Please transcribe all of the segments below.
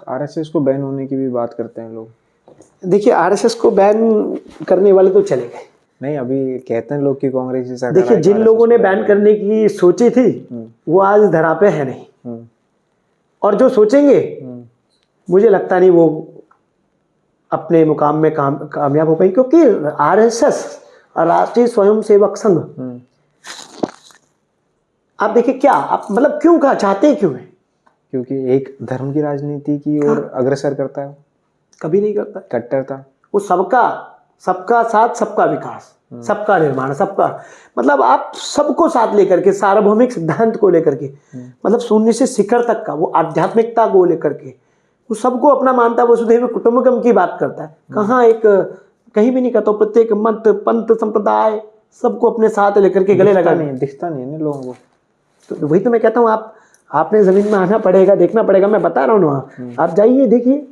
RSS को ban होने की भी बात करते हैं लोग। देखिए आरएसएस को बैन करने वाले तो चले गए। नहीं, अभी कहते हैं लोग कि कांग्रेस की सरकार। देखिए जिन लोगों ने बैन करने की सोची थी वो आज धरा पे है नहीं, और जो सोचेंगे मुझे लगता नहीं वो अपने मुकाम में कामयाब हो पाएंगे, क्योंकि आरएसएस राष्ट्रीय स्वयंसेवक संघ, आप देखिए क्या आप मतलब क्यों कहा चाहते क्यों है? क्योंकि एक धर्म की राजनीति की ओर अग्रसर करता है। कभी नहीं करता, कट्टरता। वो सबका साथ, सबका विकास, सबका निर्माण, सबका मतलब आप सबको साथ लेकर के, सार्वभौमिक सिद्धांत को लेकर के, मतलब शून्य से शिखर तक का, वो आध्यात्मिकता को लेकर के वो सबको अपना मानता है, वसुधैव कुटुंबकम की बात करता है। कहाँ एक कहीं भी नहीं करता, प्रत्येक मत पंथ संप्रदाय सबको अपने साथ लेकर के गले लगा। नहीं दिखता नहीं है लोगों को, तो वही तो मैं कहता हूँ आपने जमीन में आना पड़ेगा, देखना पड़ेगा। मैं बता रहा हूँ वहाँ आप जाइए देखिए,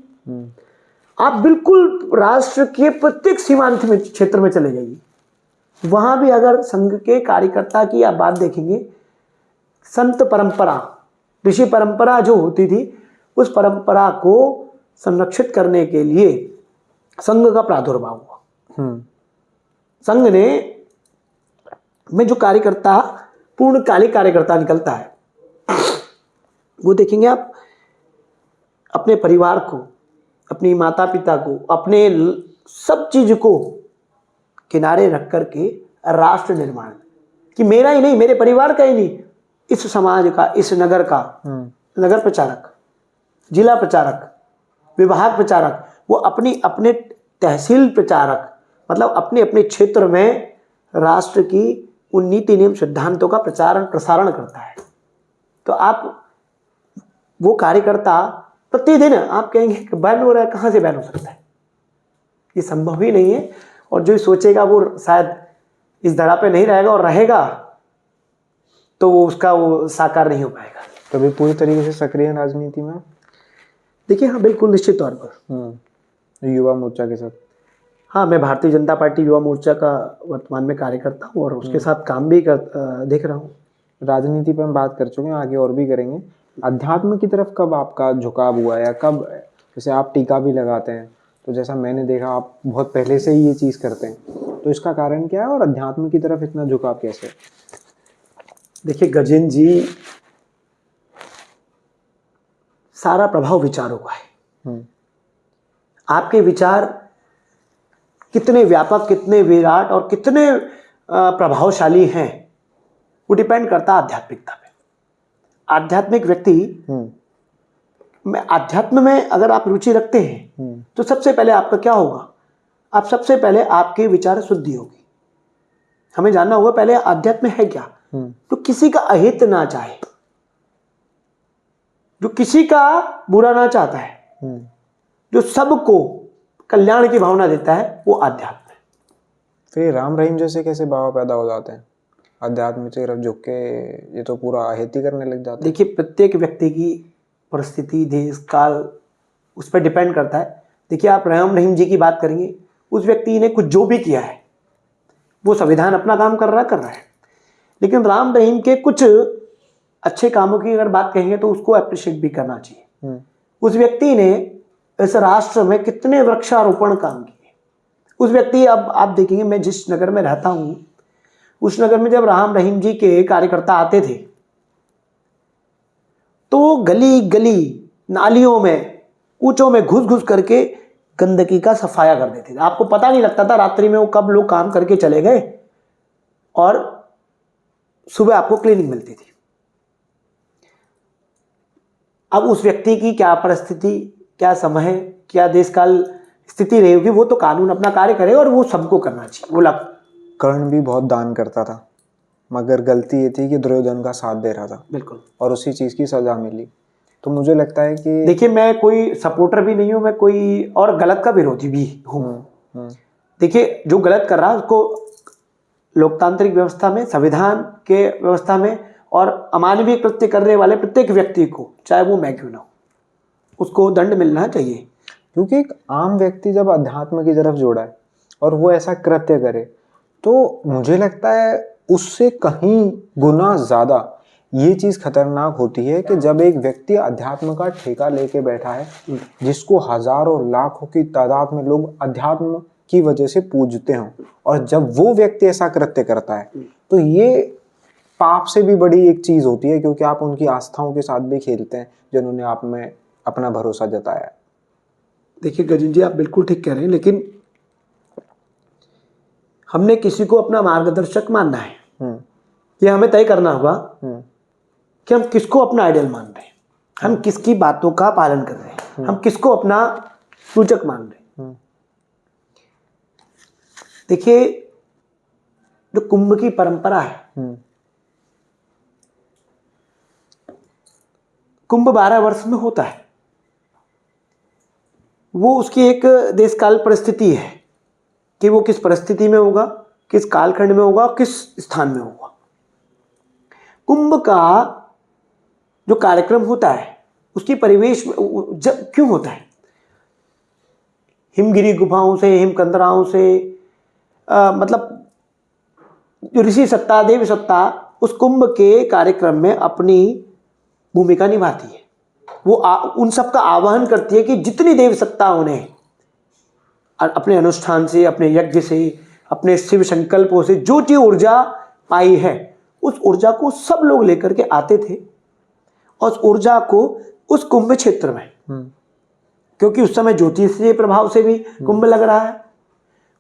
आप बिल्कुल राष्ट्र के प्रत्येक सीमांत में क्षेत्र में चले जाइए, वहां भी अगर संघ के कार्यकर्ता की आप बात देखेंगे, संत परंपरा, ऋषि परंपरा जो होती थी, उस परंपरा को संरक्षित करने के लिए संघ का प्रादुर्भाव हुआ। संघ ने में जो कार्यकर्ता पूर्णकालिक कार्यकर्ता निकलता है, वो देखेंगे आप अपने परिवार को, अपनी माता पिता को, अपने सब चीज को किनारे रख करके राष्ट्र निर्माण, कि मेरा ही नहीं, मेरे परिवार का ही नहीं, इस समाज का, इस नगर का, नगर प्रचारक, जिला प्रचारक, विभाग प्रचारक, वो अपने तहसील प्रचारक, मतलब अपने अपने क्षेत्र में राष्ट्र की उन नीति नियम सिद्धांतों का प्रसारण करता है। तो आप वो कार्यकर्ता प्रतिदिन आप कहेंगे कि बैन हो रहा है, कहाँ से बैन हो सकता है? ये संभव ही नहीं है। और जो सोचेगा वो शायद इस धरा पे नहीं रहेगा, और रहेगा तो उसका वो साकार नहीं हो पाएगा। कभी पूरी तरीके से सक्रिय राजनीति में? देखिए हाँ, बिल्कुल निश्चित तौर पर युवा मोर्चा के साथ। हाँ, मैं भारतीय जनता पार्टी युवा मोर्चा का वर्तमान में कार्यकर्ता हूँ, और उसके साथ काम भी देख रहा हूँ। राजनीति पर हम बात कर चुके हैं, आगे और भी करेंगे। अध्यात्म की तरफ कब आपका झुकाव हुआ, या कब, जैसे आप टीका भी लगाते हैं, तो जैसा मैंने देखा आप बहुत पहले से ही ये चीज़ करते हैं, तो इसका कारण क्या है, और अध्यात्म की तरफ इतना झुकाव कैसे? देखिए गजेंद्र जी, सारा प्रभाव विचारों का है। आपके विचार कितने व्यापक, कितने विराट और कितने प्रभावशाली हैं, वो डिपेंड करता है आध्यात्मिकता पे। आध्यात्मिक व्यक्ति में, अध्यात्म में अगर आप रुचि रखते हैं तो सबसे पहले आपका क्या होगा, आप सबसे पहले आपके विचार शुद्धि होगी। हमें जानना होगा पहले अध्यात्म है क्या, तो किसी का अहित ना चाहे, जो किसी का बुरा ना चाहता है, जो सबको कल्याण की भावना देता है, वो अध्यात्म है। फिर राम रहीम जैसे कैसे बाबा पैदा हो जाते हैं अध्यात्म की तरफ झुक के? ये तो पूरा अहित ही करने लग जाते हैं। देखिए प्रत्येक व्यक्ति की परिस्थिति, देश काल, उस पर डिपेंड करता है। देखिए आप राम रहीम जी की बात करेंगे, उस व्यक्ति ने कुछ जो भी किया है, वो संविधान अपना काम कर रहा है, लेकिन राम रहीम के कुछ अच्छे कामों की अगर बात कहेंगे तो उसको अप्रिशिएट भी करना चाहिए। उस व्यक्ति ने इस राष्ट्र में कितने वृक्षारोपण काम किए। उस व्यक्ति, अब आप देखेंगे, मैं जिस नगर में रहता हूं, उस नगर में जब राम रहीम जी के कार्यकर्ता आते थे तो गली गली, नालियों में, ऊंचों में घुस घुस करके गंदगी का सफाया कर देते थे। आपको पता नहीं लगता था रात्रि में वो कब लोग काम करके चले गए, और सुबह आपको क्लीनिंग मिलती थी। अब उस व्यक्ति की क्या परिस्थिति, क्या समय, क्या देश काल स्थिति रही होगी, वो तो कानून अपना कार्य करे, और वो सबको करना चाहिए। वो कर्ण भी बहुत दान करता था, मगर गलती ये थी कि दुर्योधन का साथ दे रहा था। बिल्कुल, और उसी चीज़ की सजा मिली। तो मुझे लगता है कि, देखिए मैं कोई सपोर्टर भी नहीं हूँ, मैं कोई और गलत का विरोधी भी हूँ। देखिए जो गलत कर रहा है उसको लोकतांत्रिक व्यवस्था में, संविधान के व्यवस्था में, और अमानवीय कृत्य करने वाले प्रत्येक व्यक्ति को, चाहे वो मैं क्यों ना हो, उसको दंड मिलना चाहिए। क्योंकि एक आम व्यक्ति जब अध्यात्म की तरफ जोड़ा है और वो ऐसा कृत्य करे, तो मुझे लगता है उससे कहीं गुना ज़्यादा ये चीज खतरनाक होती है कि जब एक व्यक्ति अध्यात्म का ठेका लेके बैठा है, जिसको हजारों लाखों की तादाद में लोग अध्यात्म की वजह से पूजते हों, और जब वो व्यक्ति ऐसा कृत्य करता है तो ये पाप से भी बड़ी एक चीज होती है, क्योंकि आप उनकी आस्थाओं के साथ भी खेलते हैं जिन्होंने आप में अपना भरोसा जताया है। देखिए गजन जी, आप बिल्कुल ठीक कह रहे हैं, लेकिन हमने किसी को अपना मार्गदर्शक मानना है, ये हमें तय करना होगा कि हम किसको अपना आइडियल मान रहे हैं, हम किसकी बातों का पालन कर रहे हैं, हम किसको अपना सूचक मान रहे हैं। देखिए, जो कुंभ की परंपरा है, कुंभ 12 वर्ष में होता है, वो उसकी एक देश काल परिस्थिति है कि वो किस परिस्थिति में होगा, किस कालखंड में होगा, किस स्थान में होगा। कुंभ का जो कार्यक्रम होता है उसकी परिवेश क्यों होता है? हिमगिरी गुफाओं से, हिमकंदराओं से, मतलब जो ऋषि सत्ता, देव सत्ता उस कुंभ के कार्यक्रम में अपनी भूमिका निभाती है। वो उन सब का आवाहन करती है कि जितनी देव सत्ता उन्हें अपने अनुष्ठान से, अपने यज्ञ से, अपने शिव संकल्पों से जो जो ऊर्जा पाई है, उस ऊर्जा को सब लोग लेकर के आते थे और उस ऊर्जा को उस कुंभ क्षेत्र में, क्योंकि उस समय ज्योतिषीय प्रभाव से भी कुंभ लग रहा है,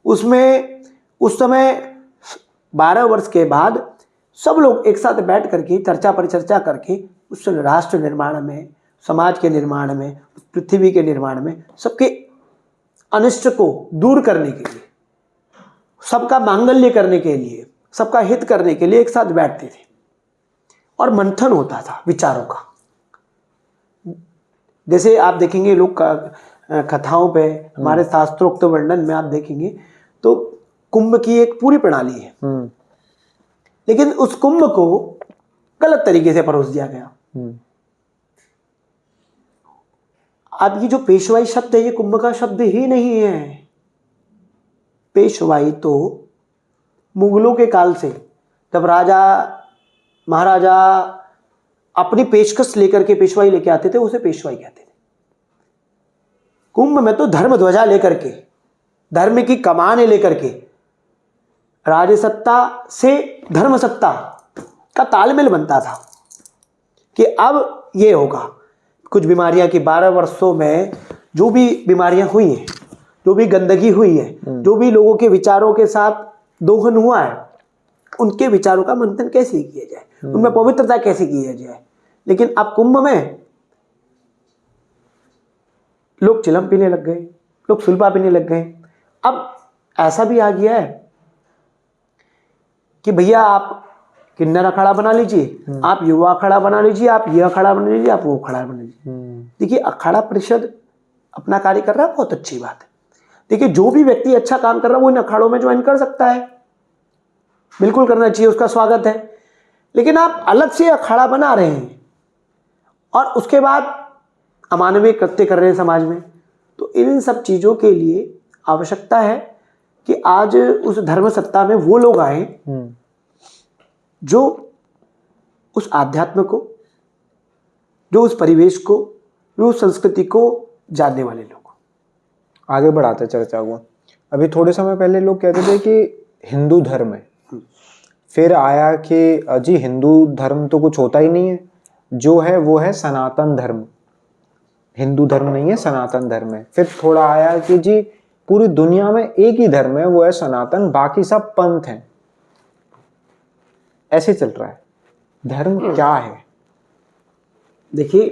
उसमें उस समय 12 वर्ष के बाद सब लोग एक साथ बैठ करके चर्चा परिचर्चा करके उस राष्ट्र निर्माण में, समाज के निर्माण में, पृथ्वी के निर्माण में सबके अनिष्ट को दूर करने के लिए, सबका मांगल्य करने के लिए, सबका हित करने के लिए एक साथ बैठते थे और मंथन होता था विचारों का। जैसे आप देखेंगे लोग कथाओं पे, हमारे शास्त्रोक्त वर्णन में आप देखेंगे तो कुंभ की एक पूरी प्रणाली है, लेकिन उस कुंभ को गलत तरीके से परोस दिया गया। अब ये जो पेशवाई शब्द है, ये कुंभ का शब्द ही नहीं है। पेशवाई तो मुगलों के काल से, जब राजा महाराजा अपनी पेशकश लेकर के पेशवाई लेके आते थे, उसे पेशवाई कहते थे। कुंभ में तो धर्म ध्वजा लेकर के, धर्म की कमाने लेकर के, राजसत्ता से धर्म सत्ता का तालमेल बनता था कि अब ये होगा। कुछ बीमारियां की 12 वर्षों में जो भी बीमारियां हुई हैं, जो भी गंदगी हुई है, जो भी लोगों के विचारों के साथ दोहन हुआ है, उनके विचारों का मंथन कैसे किया जाए, उनमें पवित्रता कैसे की जाए। लेकिन अब कुंभ में लोग चिलम पीने लग गए, लोग सुल्पा पीने लग गए। अब ऐसा भी आ गया है कि भैया आप किन्नर अखाड़ा बना लीजिए, आप युवा अखाड़ा बना लीजिए, आप ये अखाड़ा बना लीजिए, आप वो अखाड़ा बना लीजिए। देखिए, अखाड़ा परिषद अपना कार्य कर रहा है, बहुत अच्छी बात है। देखिए, जो भी व्यक्ति अच्छा काम कर रहा है वो इन अखाड़ों में ज्वाइन कर सकता है, बिल्कुल करना चाहिए, उसका स्वागत है। लेकिन आप अलग से अखाड़ा बना रहे हैं और उसके बाद अमानवीय कृत्य कर रहे हैं समाज में, तो इन सब चीज़ों के लिए आवश्यकता है कि आज उस धर्म सत्ता में वो लोग आए जो उस आध्यात्म को, जो उस परिवेश को, जो उस संस्कृति को जानने वाले लोग। आगे बढ़ाते चर्चा को। अभी थोड़े समय पहले लोग कहते थे कि हिंदू धर्म है, फिर आया कि जी हिंदू धर्म तो कुछ होता ही नहीं है, जो है वो है सनातन धर्म, हिंदू धर्म नहीं है, सनातन धर्म है। फिर थोड़ा आया कि जी पूरी दुनिया में एक ही धर्म है, वो है सनातन, बाकी सब पंथ हैं। ऐसे चल रहा है। धर्म क्या है? देखिए,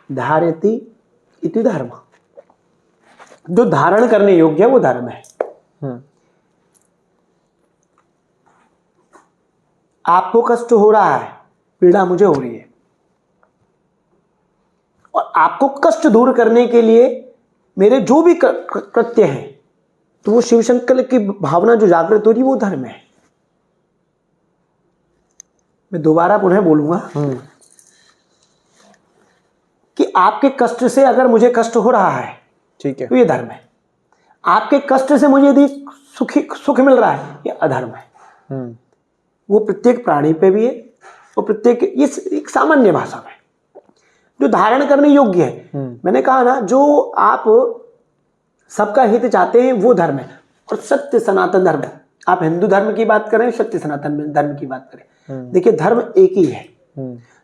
धारयति इति धर्म, जो धारण करने योग्य है वो धर्म है। आपको कष्ट हो रहा है, पीड़ा मुझे हो रही है, और आपको कष्ट दूर करने के लिए मेरे जो भी कृत्य हैं, तो वो शिव शंकर की भावना जो जागृत हो रही है वो धर्म है। मैं दोबारा पुनः बोलूंगा कि आपके कष्ट से अगर मुझे कष्ट हो रहा है, ठीक है, तो ये धर्म है। आपके कष्ट से मुझे यदि सुख मिल रहा है, ये अधर्म है। वो प्रत्येक प्राणी पे भी है, वो प्रत्येक इस एक सामान्य भाषा में जो धारण करने योग्य है। मैंने कहा ना, जो आप सबका हित चाहते हैं वो धर्म है, और सत्य सनातन धर्म है। आप हिंदू धर्म की बात करें, सत्य सनातन धर्म की बात करें, देखिए धर्म एक ही है।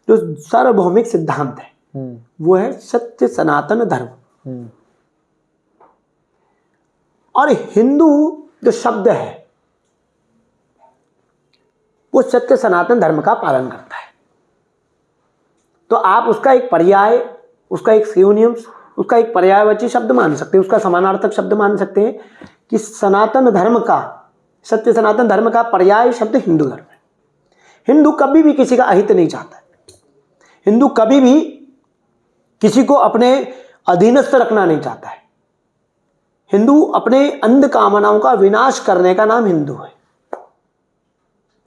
जो सार्वभौमिक सिद्धांत है वो है सत्य सनातन धर्म। और हिंदू जो शब्द है वो सत्य सनातन धर्म का पालन करता है। तो आप उसका एक पर्याय, उसका एक सिनोनिम्स, उसका एक पर्यायवाची शब्द मान सकते हैं, उसका समानार्थक शब्द मान सकते हैं कि सनातन धर्म का, सत्य सनातन धर्म का पर्याय शब्द हिंदू धर्म है। हिंदू कभी भी किसी का अहित नहीं चाहता है। हिंदू कभी भी किसी को अपने अधीनस्थ रखना नहीं चाहता है। हिंदू अपने अंध कामनाओं का विनाश करने का नाम हिंदू है।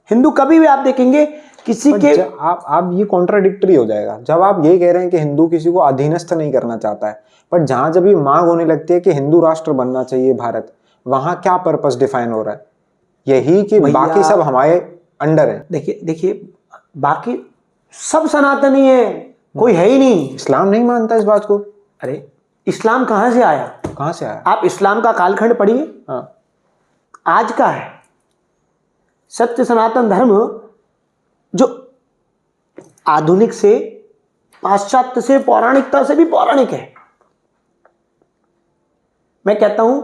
हिंदू कभी भी आप देखेंगे किसी के, आप ये कॉन्ट्राडिक्टरी हो जाएगा जब आप ये कह रहे हैं कि हिंदू किसी को अधीनस्थ नहीं करना चाहता है, पर जहां जब ये मांग होने लगती है कि हिंदू राष्ट्र बनना चाहिए भारत, वहां क्या पर्पस डिफाइन हो रहा है? यही कि बाकी सब हमारे अंडर है। देखिए बाकी सब सनातनी है, कोई है ही नहीं। इस्लाम नहीं मानता इस बात को। अरे इस्लाम कहां से आया? कहां से आया? आप इस्लाम का कालखंड पढ़िए। हाँ। आज का है सत्य सनातन धर्म, जो आधुनिक से, पाश्चात्य से, पौराणिकता से भी पौराणिक है। मैं कहता हूं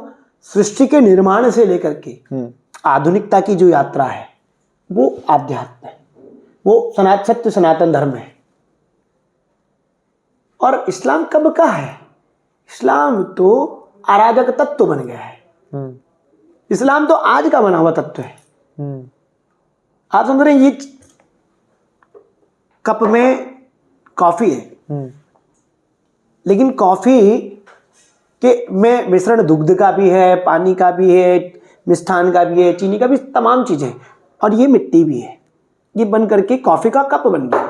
सृष्टि के निर्माण से लेकर के आधुनिकता की जो यात्रा है वो आध्यात्म है, वो सत्य सनातन धर्म है। और इस्लाम कब का है? इस्लाम तो अराजक तत्व बन गया है। इस्लाम तो आज का बना हुआ तत्व है। आप समझ रहे हैं? ये कप में कॉफी है, लेकिन कॉफी के में मिश्रण दुग्ध का भी है, पानी का भी है, मिष्ठान का भी है, चीनी का भी, तमाम चीजें, और ये मिट्टी भी है। ये बन करके कॉफी का कप बन गया।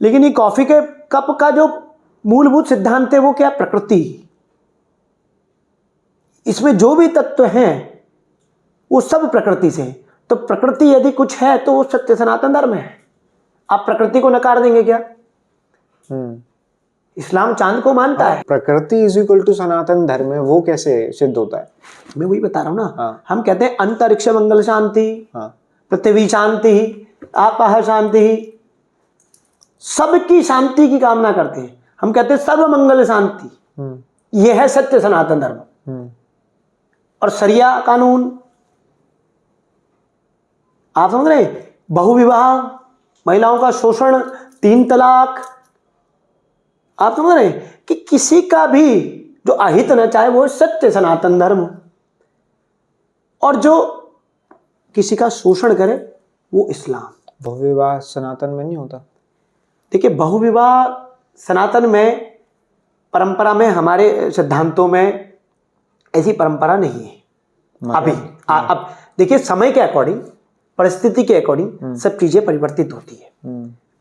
लेकिन ये कॉफी के कप का जो मूलभूत सिद्धांत है वो क्या? प्रकृति। इसमें जो भी तत्व हैं वो सब प्रकृति से। तो प्रकृति यदि कुछ है तो वो सत्य सनातन धर्म है। आप प्रकृति को नकार देंगे क्या? इस्लाम चांद को मानता है। प्रकृति इज इक्वल टू सनातन धर्म है, वो कैसे सिद्ध होता है? मैं वही बता रहा हूं ना। हाँ। हम कहते हैं अंतरिक्ष मंगल शांति, हाँ। पृथ्वी शांति, आपः शांति, सबकी शांति की कामना करते हैं। हम कहते हैं सर्व मंगल शांति। यह है सत्य सनातन धर्म। और शरिया कानून, आप समझ रहे हैं? बहुविवाह, महिलाओं का शोषण, 3 तलाक, आप समझ रहे हैं कि किसी का भी जो अहित न चाहे वो सत्य सनातन धर्म। और जो किसी का शोषण करे वो इस्लाम। बहुविवाह सनातन में नहीं होता। देखिए बहुविवाह सनातन में, परंपरा में, हमारे सिद्धांतों में ऐसी परंपरा नहीं है अभी। अब देखिए समय के अकॉर्डिंग, परिस्थिति के अकॉर्डिंग सब चीजें परिवर्तित होती है।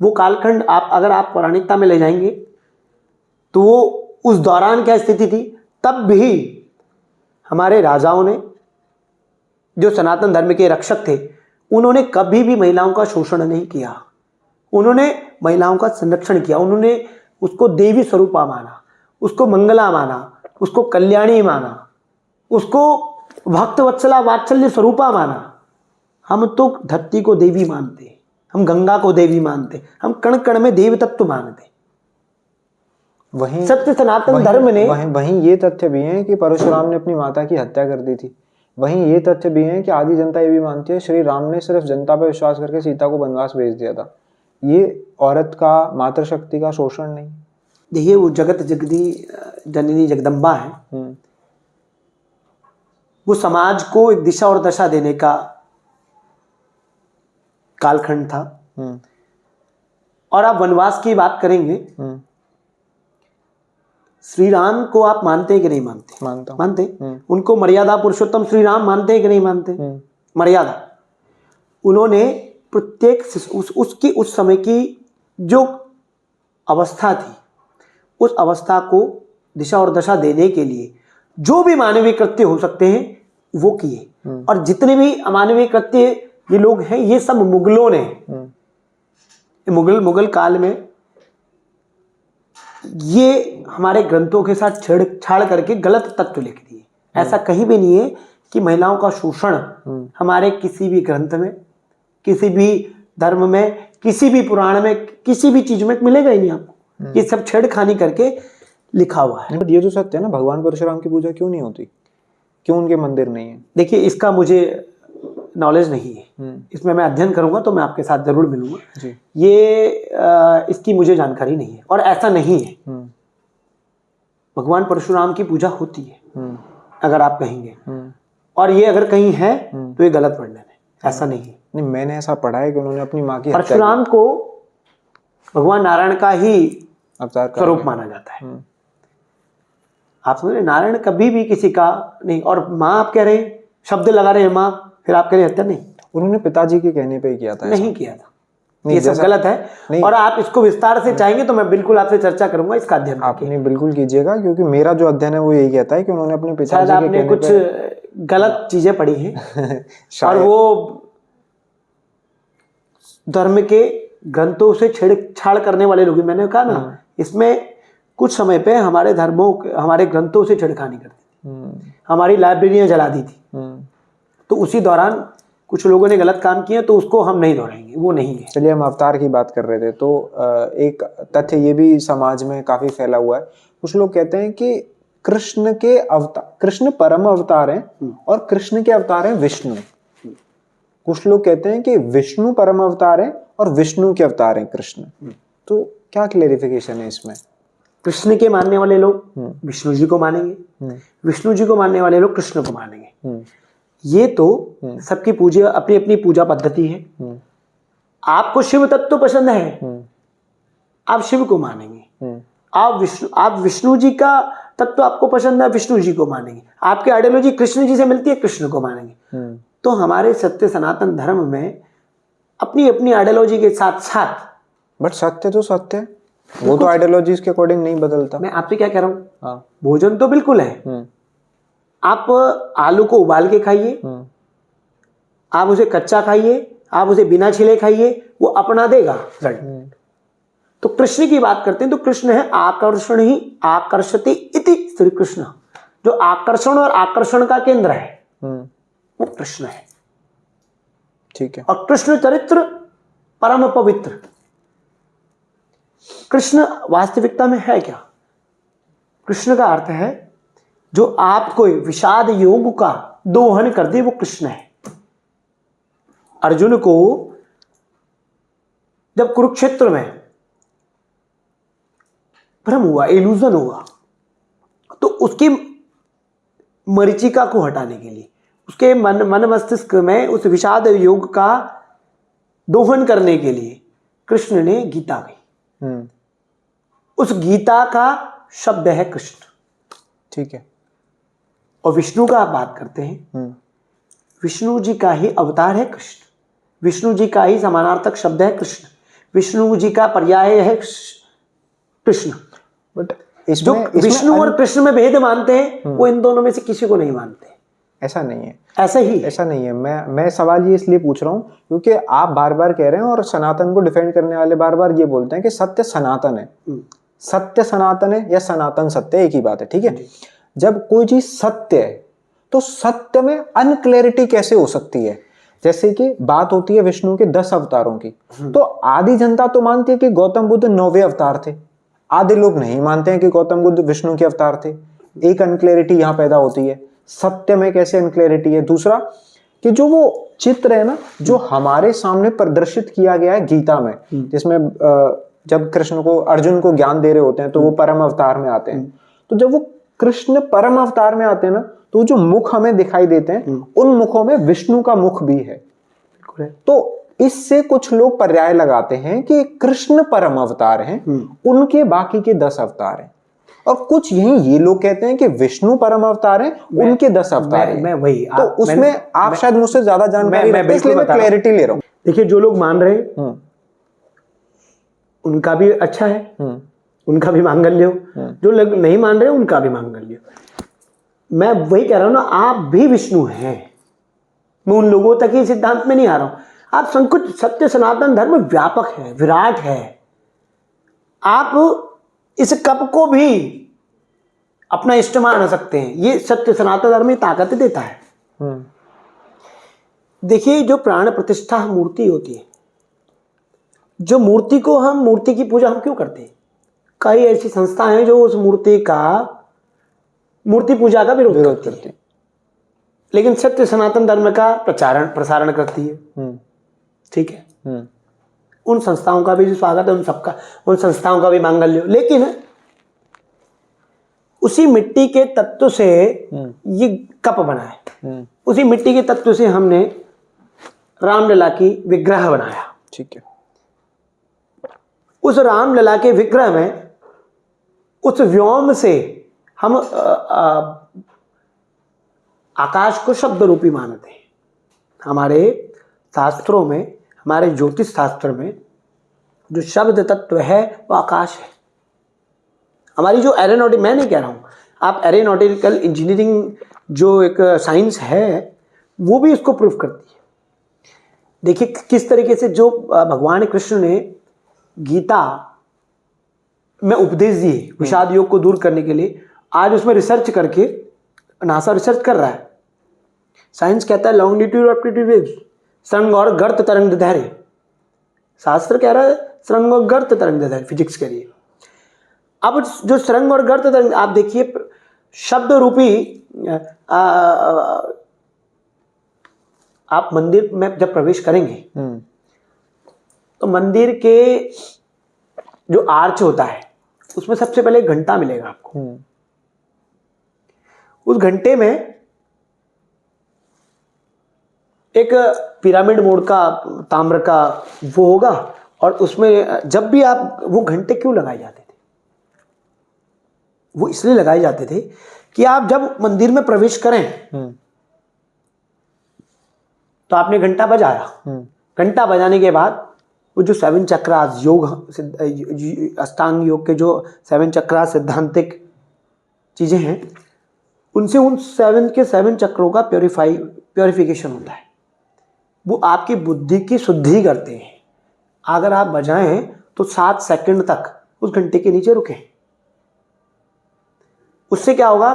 वो कालखंड अगर आप पौराणिकता में ले जाएंगे तो वो उस दौरान क्या स्थिति थी, तब भी हमारे राजाओं ने, जो सनातन धर्म के रक्षक थे, उन्होंने कभी भी महिलाओं का शोषण नहीं किया। उन्होंने महिलाओं का संरक्षण किया। उन्होंने उसको देवी स्वरूपा माना, उसको मंगला माना, उसको कल्याणी माना, उसको भक्त वत्सला वात्सल्य स्वरूपा माना। हम तो धरती को देवी मानते, हम गंगा को देवी मानते, हम कण कण में देव तत्व मानते। वहीं सत्य सनातन धर्म ने वहीं ये तथ्य भी है कि परशुराम ने अपनी माता की हत्या कर दी थी। वहीं ये तथ्य भी है कि आधी जनता ये भी मानती है श्री राम ने सिर्फ जनता पर विश्वास करके सीता को वनवास भेज दिया था। ये औरत का, मातृशक्ति का शोषण नहीं। देखिए वो जगत जगदी जननी जगदम्बा है, वो समाज को एक दिशा और दशा देने का कालखंड था। और आप वनवास की बात करेंगे, श्री राम को आप मानते हैं कि नहीं मानते? मानते। उनको मर्यादा पुरुषोत्तम श्री राम मानते हैं कि नहीं मानते? मर्यादा। उन्होंने प्रत्येक उसकी उस समय की जो अवस्था थी, उस अवस्था को दिशा और दशा देने के लिए जो भी मानवीय कृत्य हो सकते हैं वो किए। और जितने भी अमानवीय कृत्य ये लोग हैं, ये सब मुगलों ने मुगल काल में ये हमारे ग्रंथों के साथ छेड़छाड़ करके गलत तत्व लिख दिए। ऐसा कहीं भी नहीं है कि महिलाओं का शोषण हमारे किसी भी ग्रंथ में, किसी भी धर्म में, किसी भी पुराण में, किसी भी चीज में मिलेगा ही नहीं आपको। ये सब छेड़खानी करके लिखा हुआ है। बट ये तो सत्य है ना, भगवान परशुराम की पूजा क्यों नहीं होती, क्यों उनके मंदिर नहीं है? देखिए, इसका मुझे नॉलेज नहीं है, इसमें मैं अध्ययन करूंगा तो मैं आपके साथ जरूर मिलूंगा जी। ये इसकी मुझे जानकारी नहीं है, और ऐसा नहीं है। भगवान परशुराम की पूजा होती है अगर आप कहेंगे, और ये अगर कहीं है तो ये गलत वर्णन है, ऐसा नहीं है। नहीं, मैंने ऐसा पढ़ा है कि उन्होंने अपनी माँ की परशुराम को भगवान नारायण का ही अवतार स्वरूप माना जाता है। आप समझ रहे, नारायण कभी भी किसी का नहीं। और माँ आप कह रहे हैं, शब्द लगा रहे हैं माँ, फिर आप कह रहे हैं हत्या। नहीं, उन्होंने पिताजी के कहने पे ही किया था। नहीं किया था, ये सब गलत है। और आप इसको विस्तार से चाहेंगे तो मैं बिल्कुल आपसे चर्चा करूंगा, इसका अध्ययन आपने बिल्कुल कीजिएगा, क्योंकि मेरा जो अध्ययन है वो यही कहता है कि उन्होंने अपने पिताजी के आपने कुछ गलत चीजें पढ़ी हैं और वो धर्म के ग्रंथों से छेड़छाड़ करने वाले लोग, मैंने कहा ना, इसमें कुछ समय पे हमारे धर्मों, हमारे ग्रंथों से छेड़खानी करती थी, हमारी लाइब्रेरियां जला दी थी। तो उसी दौरान कुछ लोगों ने गलत काम किए, तो उसको हम नहीं दोहराएंगे, वो नहीं है। चलिए, हम अवतार की बात कर रहे थे, तो एक तथ्य ये भी समाज में काफी फैला हुआ है। कुछ लोग कहते हैं कि कृष्ण के अवतार, कृष्ण परम अवतार हैं और कृष्ण के अवतार हैं विष्णु। कुछ लोग कहते हैं कि विष्णु परम अवतार हैं और विष्णु के अवतार हैं कृष्ण। तो क्या क्लेरिफिकेशन है इसमें? कृष्ण के मानने वाले लोग विष्णु जी को मानेंगे, विष्णु जी को मानने वाले लोग कृष्ण को मानेंगे। ये तो सबकी पूजा, अपनी अपनी पूजा पद्धति है। आपको शिव तत्व पसंद है, आप शिव को मानेंगे। आप विष्णु जी का तत्व आपको पसंद है, विष्णु जी को मानेंगे। आपकी आइडियोलॉजी कृष्ण जी से मिलती है, कृष्ण को मानेंगे। तो हमारे सत्य सनातन धर्म में अपनी अपनी आइडियोलॉजी के साथ साथ, बट सत्य तो सत्य है, वो तो आइडियोलॉजीज के अकॉर्डिंग नहीं बदलता। मैं आपसे क्या कह रहा हूँ, भोजन तो बिल्कुल है। आप आलू को उबाल के खाइए, आप उसे कच्चा खाइए, आप उसे बिना छिले खाइए, वो अपना देगा रिजल्ट। तो कृष्ण की बात करते हैं तो कृष्ण है आकर्षण ही आकर्षति इति श्री कृष्ण। जो आकर्षण और आकर्षण का केंद्र है वो कृष्ण है। ठीक है। और कृष्ण चरित्र परम पवित्र। कृष्ण वास्तविकता में है क्या? कृष्ण का अर्थ है जो आपको विषाद योग का दोहन कर दे, वो कृष्ण है। अर्जुन को जब कुरुक्षेत्र में भ्रम हुआ, इल्यूजन हुआ, तो उसकी मरीचिका को हटाने के लिए, उसके मन मस्तिष्क में उस विषाद योग का दोहन करने के लिए कृष्ण ने गीता गई। उस गीता का शब्द है कृष्ण। ठीक है। और विष्णु का आप बात करते हैं, विष्णु जी का ही अवतार है कृष्ण। विष्णु जी का ही समानार्थक शब्द है कृष्ण। विष्णु जी का पर्याय है कृष्ण। बट जो विष्णु और कृष्ण में भेद मानते हैं वो इन दोनों में से किसी को नहीं मानते। ऐसा नहीं है, ऐसा नहीं है। मैं सवाल ये इसलिए पूछ रहा हूँ क्योंकि आप बार बार कह रहे हैं और सनातन को डिफेंड करने वाले बार बार ये बोलते हैं कि सत्य सनातन है। सत्य सनातन है या सनातन सत्य एक ही बात है। ठीक है। जब कोई चीज सत्य है तो सत्य में अनक्लैरिटी कैसे हो सकती है? जैसे कि बात होती है विष्णु के 10 अवतारों की, तो आधी जनता तो मानती है कि गौतम बुद्ध 9वें अवतार थे, आधे लोग नहीं मानते हैं कि गौतम बुद्ध विष्णु के अवतार थे। एक अनक्लैरिटी यहां पैदा होती है। सत्य में कैसे अनक्लैरिटी है? दूसरा कि जो वो चित्र है ना, जो हमारे सामने प्रदर्शित किया गया है गीता में, जिसमें जब कृष्ण को, अर्जुन को ज्ञान दे रहे होते हैं तो वो परम अवतार में आते हैं। तो जब वो कृष्ण परम अवतार में आते हैं ना, तो जो मुख हमें दिखाई देते हैं उन मुखों में विष्णु का मुख भी है। तो इससे कुछ लोग पर्याय लगाते हैं कि कृष्ण परम अवतार हैं, उनके बाकी के 10 अवतार हैं। और कुछ यही ये लोग कहते हैं कि विष्णु परम अवतार हैं, उनके 10 अवतार हैं। मैं वही तो उसमें आप शायद मुझसे ज्यादा जानकारी रखते हैं, इसलिए मैं क्लैरिटी ले रहा हूं। देखिए, जो लोग मान रहे हैं उनका भी अच्छा है, उनका भी मांगल्य हो। जो लोग नहीं मान रहे उनका भी मांगल्य हो। मैं वही कह रहा हूं ना, आप भी विष्णु हैं। मैं उन लोगों तक ही सिद्धांत में नहीं आ रहा हूं। आप संकुच सत्य सनातन धर्म व्यापक है, विराट है। आप इस कप को भी अपना इष्ट मान सकते हैं। ये सत्य सनातन धर्म ही ताकत देता है। देखिए, जो प्राण प्रतिष्ठा मूर्ति होती है, जो मूर्ति को हम, मूर्ति की पूजा हम क्यों करते हैं? कई ऐसी संस्थाएं हैं जो उस मूर्ति पूजा का विरोध करती है, लेकिन सत्य सनातन धर्म का प्रसारण करती है। ठीक है, उन संस्थाओं का भी स्वागत है, उन संस्थाओं का भी मांगल्य हो। लेकिन उसी मिट्टी के तत्व से ये कप बना है, उसी मिट्टी के तत्व से हमने रामलला की विग्रह बनाया। ठीक है, उस रामलला के विग्रह में, उस व्योम से हम आकाश को शब्द रूपी मानते हैं। हमारे शास्त्रों में, हमारे ज्योतिष शास्त्र में जो शब्द तत्व है वो आकाश है। हमारी जो एरोनॉटिक, मैं नहीं कह रहा हूँ, आप एरोनॉटिकल इंजीनियरिंग जो एक साइंस है वो भी इसको प्रूव करती है। देखिए किस तरीके से जो भगवान कृष्ण ने गीता में उपदेश दिए विषाद योग को दूर करने के लिए, आज उसमें रिसर्च करके नासा रिसर्च कर रहा है। साइंस कहता है लॉन्गिट्यूड और एप्टीट्यूड वेव्स, सरंग और गर्त तरंग दैर्घ्य। शास्त्र कह रहा है सरंग और गर्त तरंग दैर्घ्य, फिजिक्स कह रही है। अब जो सरंग और गर्त तरंग, आप देखिए शब्द रूपी आप मंदिर में जब प्रवेश करेंगे तो मंदिर के जो आर्च होता है उसमें सबसे पहले घंटा मिलेगा आपको। उस घंटे में एक पिरामिड मोड का ताम्र का वो होगा, और उसमें जब भी आप, वो घंटे क्यों लगाए जाते थे? वो इसलिए लगाए जाते थे कि आप जब मंदिर में प्रवेश करें तो आपने घंटा बजाया। घंटा बजाने के बाद वो जो 7 चक्रास योग, अष्टांग योग के जो 7 चक्रास सिद्धांतिक चीजें हैं, उनसे उन 7 चक्रों का प्योरिफिकेशन होता है। वो आपकी बुद्धि की शुद्धि करते हैं। अगर आप बजाएं तो 7 सेकंड तक उस घंटे के नीचे रुकें। उससे क्या होगा,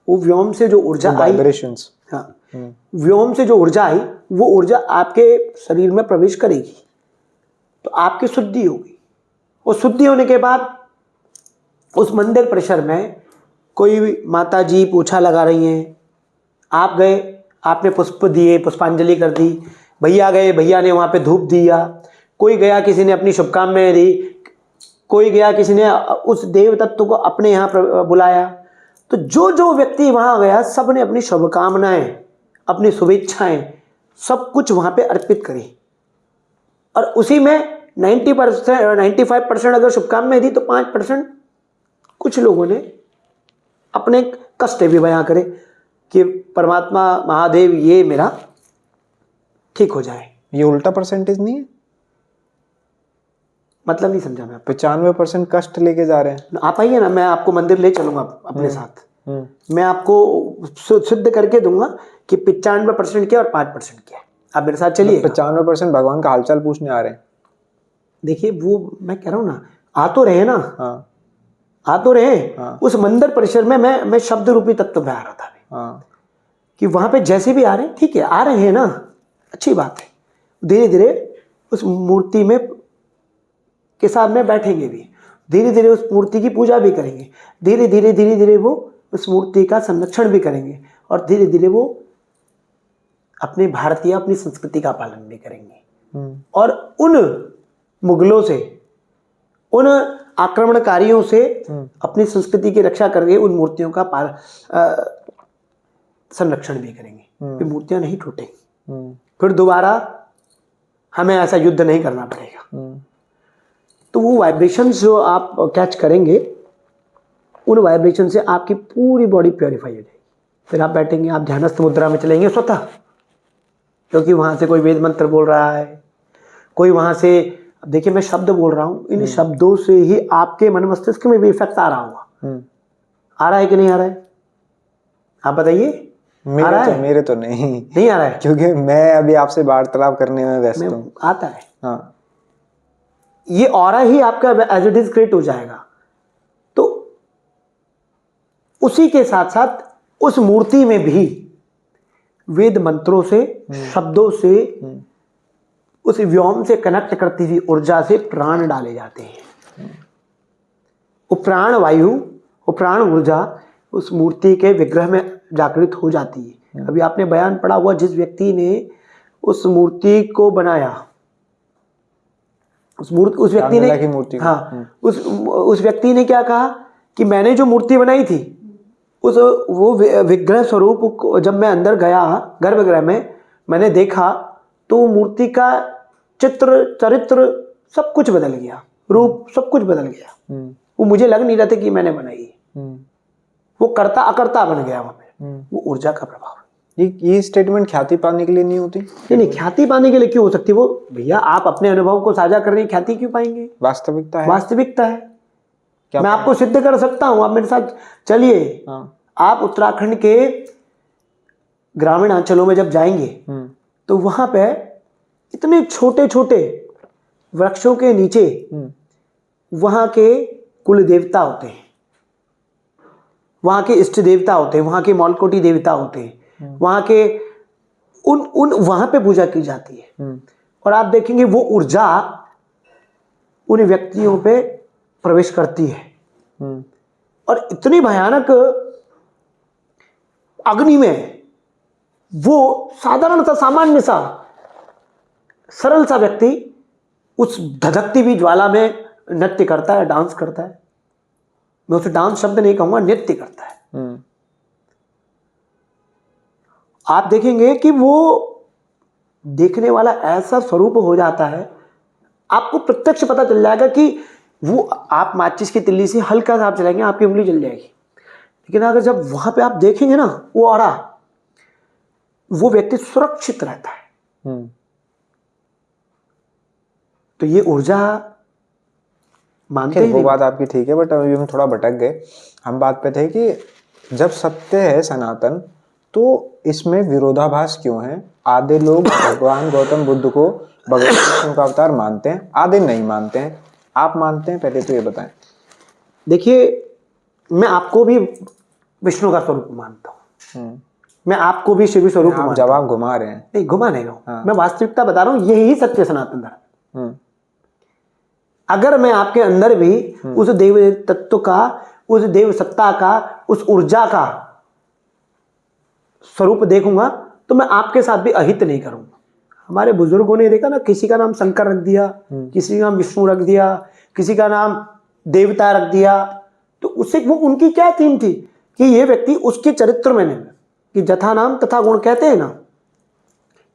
वो व्योम से जो ऊर्जा आई, वाइब्रेशंस, हाँ, व्योम से जो ऊर्जा आई वो ऊर्जा आपके शरीर में प्रवेश करेगी तो आपकी शुद्धि होगी। और शुद्धि होने के बाद उस मंदिर परिसर में कोई माता जी पोछा लगा रही हैं, आप गए, आपने पुष्प दिए, पुष्पांजलि कर दी, भैया गए, भैया ने वहाँ पे धूप दिया, कोई गया किसी ने अपनी शुभकामनाएं दी, कोई गया किसी ने उस देव तत्व को अपने यहाँ बुलाया। तो जो जो व्यक्ति वहाँ गया सब ने अपनी शुभकामनाएं, अपनी शुभेच्छाएं, सब कुछ वहाँ पे अर्पित करी। और उसी में 95% अगर शुभकामनाएं दी तो 5% कुछ लोगों ने अपने कष्ट भी बयां करे कि परमात्मा महादेव ये मेरा ठीक हो जाए। ये उल्टा परसेंटेज नहीं है? मतलब नहीं समझा मैं। 95% कष्ट लेके जा रहे हैं। आप आइए ना, मैं आपको मंदिर ले चलूंगा अपने साथ। मैं आपको सिद्ध करके दूंगा कि 95% क्या और 5% क्या है। आप मेरे साथ चलिए। 95% भगवान का हालचाल पूछने आ रहे हैं। देखिए वो मैं कह रहा हूँ ना, आ तो रहे ना। हाँ, आ तो रहे। हाँ। उस मंदिर परिसर में मैं शब्द रूपी तत्व पे आ रहा था। हाँ। कि वहां पे जैसे भी आ रहे हैं, ठीक है, आ रहे हैं ना, अच्छी बात है। धीरे धीरे उस मूर्ति में के साथ में बैठेंगे भी, धीरे धीरे उस मूर्ति की पूजा भी करेंगे, धीरे धीरे वो उस मूर्ति का संरक्षण भी करेंगे, और धीरे धीरे वो अपनी भारतीय, अपनी संस्कृति का पालन भी करेंगे। और उन मुगलों से, उन आक्रमणकारियों से अपनी संस्कृति की रक्षा करके उन मूर्तियों का संरक्षण भी करेंगे। ये मूर्तियां नहीं टूटेंगी, फिर दोबारा हमें ऐसा युद्ध नहीं करना पड़ेगा। तो वो वाइब्रेशंस जो आप कैच करेंगे, उन वाइब्रेशन से आपकी पूरी बॉडी प्योरीफाई हो जाएगी। फिर आप बैठेंगे, आप ध्यानस्थ मुद्रा में चलेंगे स्वतः, क्योंकि वहां से कोई वेद मंत्र बोल रहा है, कोई वहां से, देखिए मैं शब्द बोल रहा हूं, इन शब्दों से ही आपके मन मस्तिष्क में भी इफेक्ट आ रहा होगा। आ रहा है कि नहीं आ रहा है? आप बताइए। आ रहा है? मेरे तो नहीं नहीं आ रहा है? क्योंकि मैं अभी आपसे वार्तालाप करने में व्यस्त हूँ। आता है। हाँ, ये ऑरा ही आपका एज इट इज क्रिएट हो जाएगा। तो उसी के साथ साथ उस मूर्ति में भी वेद मंत्रों से, शब्दों से, उस व्योम से कनेक्ट करती हुई ऊर्जा से प्राण डाले जाते हैं। वो प्राण वायु, वो प्राण ऊर्जा उस मूर्ति के विग्रह में जागृत हो जाती है। अभी आपने बयान पढ़ा हुआ, जिस व्यक्ति ने उस मूर्ति को बनाया, उस व्यक्ति ने, की मूर्ति को। हाँ, उस व्यक्ति ने क्या कहा कि मैंने जो मूर्ति बनाई थी, वो विग्रह स्वरूप को जब मैं अंदर गया गर्भगृह में, मैंने देखा तो वो मूर्ति का चित्र, चरित्र सब कुछ बदल गया, रूप सब कुछ बदल गया। वो मुझे लग नहीं रहा था कि मैंने बनाई। वो कर्ता अकर्ता बन गया वहां। वो ऊर्जा का प्रभाव। ये स्टेटमेंट ख्याति पाने के लिए नहीं होती? नहीं, ख्याति पाने के लिए क्यों हो सकती? वो भैया आप अपने अनुभव को साझा कर रहे हैं, ख्याति क्यों पाएंगे? वास्तविकता है। वास्तविकता है। मैं आपको सिद्ध कर सकता हूं, आप मेरे साथ चलिए। हाँ। आप उत्तराखंड के ग्रामीण अंचलों में जब जाएंगे तो वहां पे इतने छोटे छोटे वृक्षों के नीचे वहां के कुल देवता होते हैं, वहां के इष्ट देवता होते हैं, वहां के मौलकोटी देवता होते हैं, वहां के उन वहां पे पूजा की जाती है। और आप देखेंगे वो ऊर्जा उन व्यक्तियों पे प्रवेश करती है और इतनी भयानक अग्नि में वो साधारण सा, सामान्य सा, सरल सा व्यक्ति उस धधकती हुई ज्वाला में नृत्य करता है, डांस करता है। मैं उसे डांस शब्द नहीं कहूंगा, नृत्य करता है। आप देखेंगे कि वो देखने वाला ऐसा स्वरूप हो जाता है, आपको प्रत्यक्ष पता चल जाएगा कि वो, आप माचिस की तिल्ली से हल्का सा आप चलाएंगे, आपकी उंगली जल जाएगी। लेकिन अगर जब वहां पे आप देखेंगे ना, वो ऑरा, वो व्यक्ति सुरक्षित रहता है। तो ये ऊर्जा मानते हैं। वो बात आपकी ठीक है, बट अभी हम थोड़ा भटक गए। हम बात पे थे कि जब सत्य है सनातन, तो इसमें विरोधाभास क्यों है? आधे लोग भगवान गौतम बुद्ध को भगवान विष्णु का अवतार मानते हैं, आधे नहीं मानते हैं। आप मानते हैं? पहले तो ये बताएं। देखिए, मैं आपको भी विष्णु का स्वरूप मानता हूँ, मैं आपको भी शिव स्वरूप मानता हूँ। जवाब घुमा रहे हैं। नहीं, घुमा नहीं रहा हूँ। हाँ। मैं वास्तविकता बता रहा हूँ, यही सत्य सनातन धर्म। अगर मैं आपके अंदर भी उस देव तत्व का, उस देव सत्ता का, उस ऊर्जा का स्वरूप देखूंगा, तो मैं आपके साथ भी अहित नहीं करूंगा। हमारे बुजुर्गों ने देखा ना, किसी का नाम शंकर रख दिया, किसी का नाम विष्णु रख दिया, किसी का नाम देवता रख दिया। तो उससे वो उनकी क्या थीम थी कि ये व्यक्ति उसके चरित्र में नहीं, कि जथा नाम तथा गुण कहते हैं ना,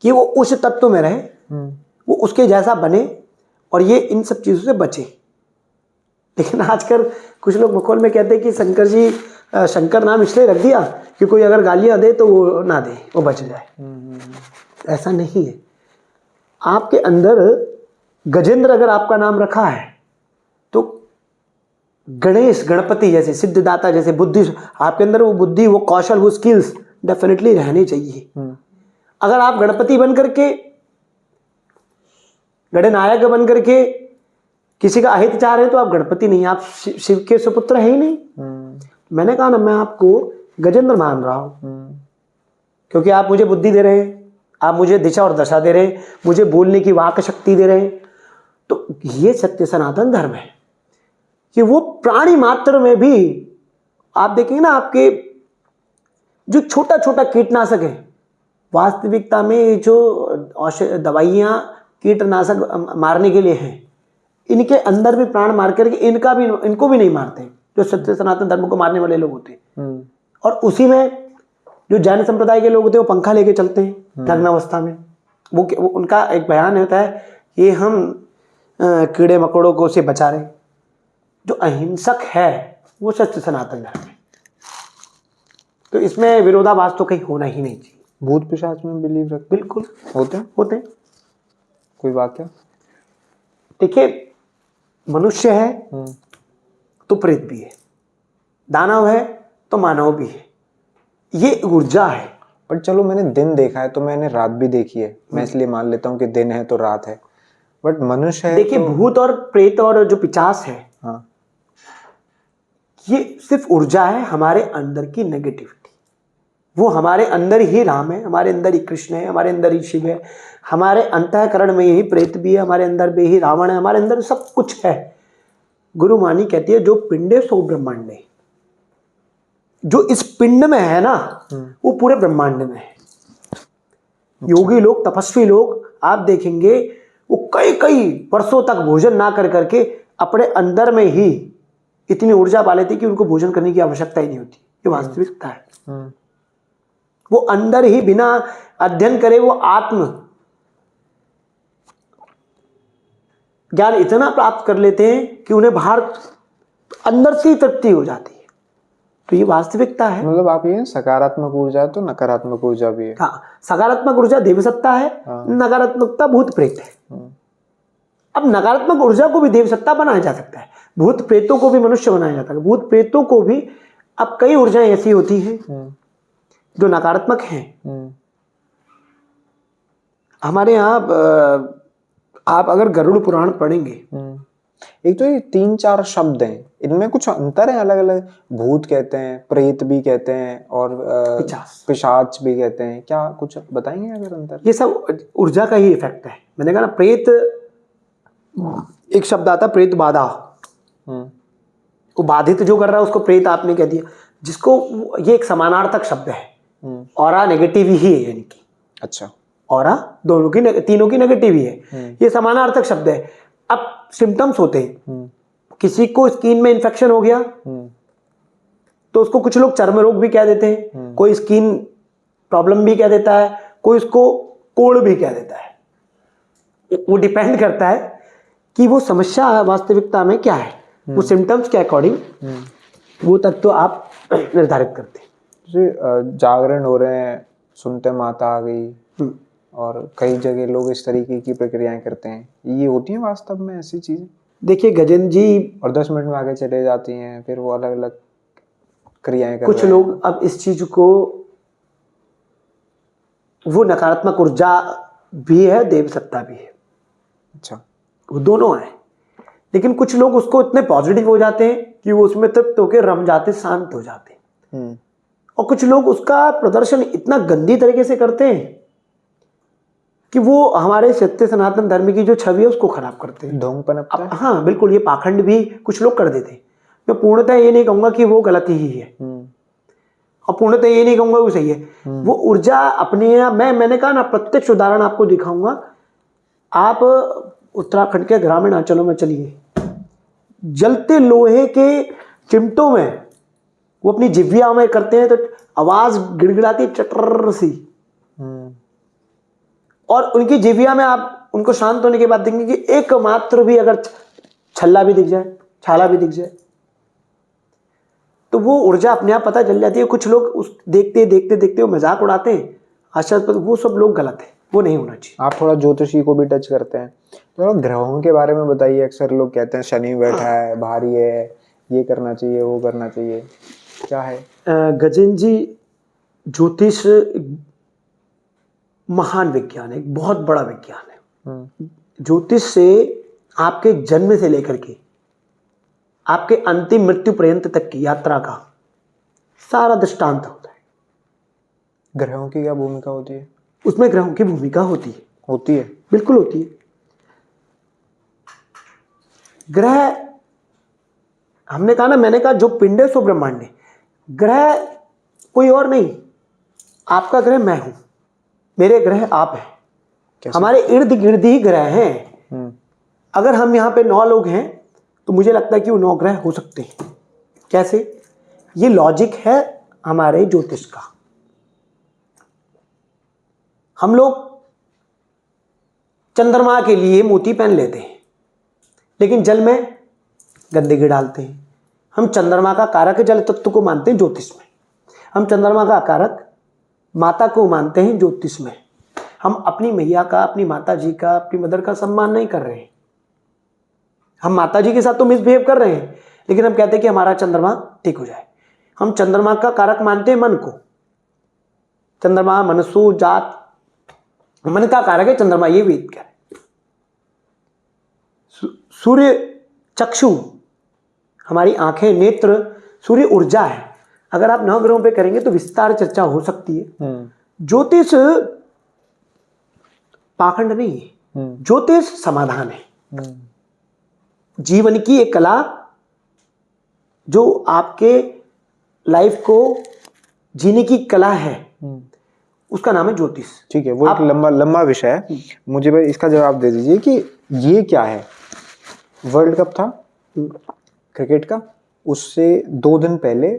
कि वो उस तत्व में रहे, वो उसके जैसा बने और ये इन सब चीजों से बचे। लेकिन आजकल कुछ लोग मखौल में कहते हैं कि शंकर जी, शंकर नाम इसलिए रख दिया कि कोई अगर गालियां दे तो वो ना दे, वो बच जाए। ऐसा नहीं है। आपके अंदर गजेंद्र अगर आपका नाम रखा है, तो गणेश, गणपति जैसे, सिद्धदाता जैसे, बुद्धि आपके अंदर, वो बुद्धि, वो कौशल, वो स्किल्स डेफिनेटली रहने चाहिए। अगर आप गणपति बन करके, गणनायक बन करके किसी का अहित चाह रहे हैं, तो आप गणपति नहीं, आप शिव के सुपुत्र है ही नहीं। मैंने कहा ना, मैं आपको गजेंद्र मान रहा हूं क्योंकि आप मुझे बुद्धि दे रहे हैं, आप मुझे दिशा और दशा दे रहे हैं, मुझे बोलने की वाक शक्ति दे रहे हैं। तो ये सत्य सनातन धर्म है कि वो प्राणी मात्र में भी, आप देखेंगे ना, आपके जो छोटा छोटा कीटनाशक है, वास्तविकता में जो दवाइयां कीटनाशक मारने के लिए हैं, इनके अंदर भी प्राण मार करके इनको भी नहीं मारते, जो सत्य सनातन धर्म को मारने वाले लोग होते हैं। और उसी में जो जैन संप्रदाय के लोग होते हैं, वो पंखा लेके चलते हैं नग्नावस्था में। वो उनका एक बयान होता है कि हम कीड़े मकोड़ों को से बचा रहे। जो अहिंसक है वो सत्य सनातन धर्म है। तो इसमें विरोधाभास तो कहीं होना ही नहीं चाहिए। भूत पिशाच में बिलीव रखते? बिल्कुल होते हैं। कोई बात है? देखिए, मनुष्य है तो प्रेत भी है, दानव है तो मानव भी है। ये ऊर्जा है। पर चलो मैंने दिन देखा है तो मैंने रात भी देखी है, मैं इसलिए मान लेता हूँ कि दिन है तो रात है, बट मनुष्य है देखिए तो भूत और प्रेत और जो पिशाच है, हाँ ये सिर्फ ऊर्जा है हमारे अंदर की नेगेटिविटी। वो हमारे अंदर ही राम है, हमारे अंदर ही कृष्ण है, हमारे अंदर ही शिव है, हमारे अंतःकरण में ही प्रेत भी है, हमारे अंदर भी ही रावण है, हमारे अंदर सब कुछ है। गुरु मानी कहती है जो पिंडे सो ब्रह्मांडे, जो इस पिंड में है ना वो पूरे ब्रह्मांड में है। योगी लोग, तपस्वी लोग आप देखेंगे वो कई कई वर्षों तक भोजन ना कर करके अपने अंदर में ही इतनी ऊर्जा पा लेती कि उनको भोजन करने की आवश्यकता ही नहीं होती। ये वास्तविकता है। वो अंदर ही बिना अध्ययन करे वो आत्म ज्ञान इतना प्राप्त कर लेते हैं कि उन्हें बाहर अंदर से ही तृप्ति हो जाती है। तो ये वास्तविकता है। मतलब आप ये सकारात्मक ऊर्जा है तो नकारात्मक ऊर्जा भी है। हाँ, सकारात्मक ऊर्जा देव सत्ता है, नकारात्मकता भूत प्रेत है। अब नकारात्मक ऊर्जा को भी देव सत्ता बनाया जा सकता है, भूत प्रेतों को भी मनुष्य बनाया जाता है। भूत प्रेतों को भी अब कई ऊर्जाएं ऐसी होती हैं जो नकारात्मक हैं। हमारे यहाँ आप अगर गरुड़ पुराण पढ़ेंगे, एक तो ये 3-4 शब्द हैं, इनमें कुछ अंतर है, अलग अलग भूत कहते हैं, प्रेत भी कहते हैं और पिशाच भी कहते हैं, क्या कुछ बताएंगे अगर अंतर? ये सब ऊर्जा का ही इफेक्ट है। मैंने कहा ना प्रेत, एक शब्द आता है प्रेत बाधा, वो बाधित जो कर रहा है उसको प्रेत आपने कह दिया, जिसको ये एक समानार्थक शब्द है। ऑरा नेगेटिव ही है, यानी कि अच्छा ऑरा दोनों की तीनों की नेगेटिव ही है, ये समानार्थक शब्द है। अब सिम्टम्स होते हैं, किसी को स्किन में इन्फेक्शन हो गया तो उसको कुछ लोग चर्म रोग भी कह देते हैं, कोई स्किन प्रॉब्लम भी कह देता है, कोई उसको कोड़ भी कह देता है। वो डिपेंड करता है कि वो समस्या वास्तविकता में क्या है, वो सिम्टम्स के अकॉर्डिंग वो तत्व आप निर्धारित करते हैं। जैसे जागरण हो रहे हैं, सुनते माता आ गई और कई जगह लोग इस तरीके की प्रक्रियाएं करते हैं, ये होती हैं वास्तव में ऐसी चीजें? देखिए गजेंद्र जी, और 10 मिनट में आगे चले जाती हैं, फिर वो अलग अलग क्रियाएं कर कुछ लोग अब इस चीज को, वो नकारात्मक ऊर्जा भी है, देव सत्ता भी है। अच्छा, वो दोनों है, लेकिन कुछ लोग उसको इतने पॉजिटिव हो जाते हैं कि वो उसमें तृप्त होकर रम जाते, शांत हो जाते हैं। और कुछ लोग उसका प्रदर्शन इतना गंदी तरीके से करते हैं कि वो हमारे सत्य सनातन धर्म की जो छवि है उसको खराब करते हैं। ढोंग पनपता है। हाँ बिल्कुल, ये पाखंड भी कुछ लोग कर देते हैं। मैं पूर्णतः ये नहीं कहूंगा कि वो गलती ही है, और पूर्णतः ये नहीं कहूंगा वो सही है। वो ऊर्जा अपनी है। मैंने कहा ना, प्रत्यक्ष उदाहरण आपको दिखाऊंगा। आप उत्तराखंड के ग्रामीण अंचलों में चलिए, जलते लोहे के चिमटों में वो अपनी जिह्वा में करते हैं तो आवाज गिड़गिड़ाती चटर सी, और उनकी जिह्वा में आप उनको शांत होने के बाद देखेंगे कि एकमात्र भी अगर छल्ला भी दिख जाए, छाला भी दिख जाए, तो वो ऊर्जा अपने आप पता चल जाती है। कुछ लोग उस देखते देखते देखते वो मजाक उड़ाते हैं, आश्चर्य, वो सब लोग गलत है, वो नहीं होना चाहिए। आप थोड़ा ज्योतिषी को भी टच करते हैं, तो ग्रहों के बारे में बताइए। अक्सर लोग कहते हैं शनि बैठा है, भारी है, ये करना चाहिए, वो करना चाहिए, क्या है? गजेंद्र जी, ज्योतिष महान विज्ञान है, एक बहुत बड़ा विज्ञान है। ज्योतिष से आपके जन्म से लेकर के आपके अंतिम मृत्यु पर्यंत तक की यात्रा का सारा दृष्टांत होता है। ग्रहों की क्या भूमिका होती है उसमें? ग्रहों की भूमिका होती है, बिल्कुल होती है। ग्रह, हमने कहा ना, मैंने कहा जो पिंड है सो ब्रह्मांड है। ग्रह कोई और नहीं, आपका ग्रह मैं हूं, मेरे ग्रह आप हैं, हमारे इर्द गिर्द ही ग्रह हैं। अगर हम यहाँ पे 9 लोग हैं तो मुझे लगता है कि वो 9 ग्रह हो सकते हैं। कैसे? ये लॉजिक है हमारे ज्योतिष का। हम लोग चंद्रमा के लिए मोती पहन लेते हैं, लेकिन जल में गंदगी डालते हैं। हम चंद्रमा का कारक जल तत्व को मानते हैं ज्योतिष में, हम चंद्रमा का कारक माता को मानते हैं ज्योतिष में। हम अपनी मैया का, अपनी माता जी का, अपनी मदर का सम्मान नहीं कर रहे हैं। हम माता जी के साथ तो मिसबिहेव कर रहे हैं, लेकिन हम कहते हैं कि हमारा चंद्रमा ठीक हो जाए। हम चंद्रमा का कारक मानते हैं मन को, चंद्रमा मनसु जात, मन का कारक है चंद्रमा, ये वेद कह रहे हैं। सूर्य चक्षु, हमारी आंखें, नेत्र, सूर्य ऊर्जा है। अगर आप नवग्रहों पे करेंगे तो विस्तार चर्चा हो सकती है। ज्योतिष पाखंड नहीं है, ज्योतिष समाधान है। जीवन की एक कला जो आपके लाइफ को जीने की कला है, उसका नाम है ज्योतिष। ठीक है, वो एक लंबा विषय है। मुझे भाई इसका जवाब दे दीजिए कि ये क्या है। वर्ल्ड कप था क्रिकेट का, उससे 2 दिन पहले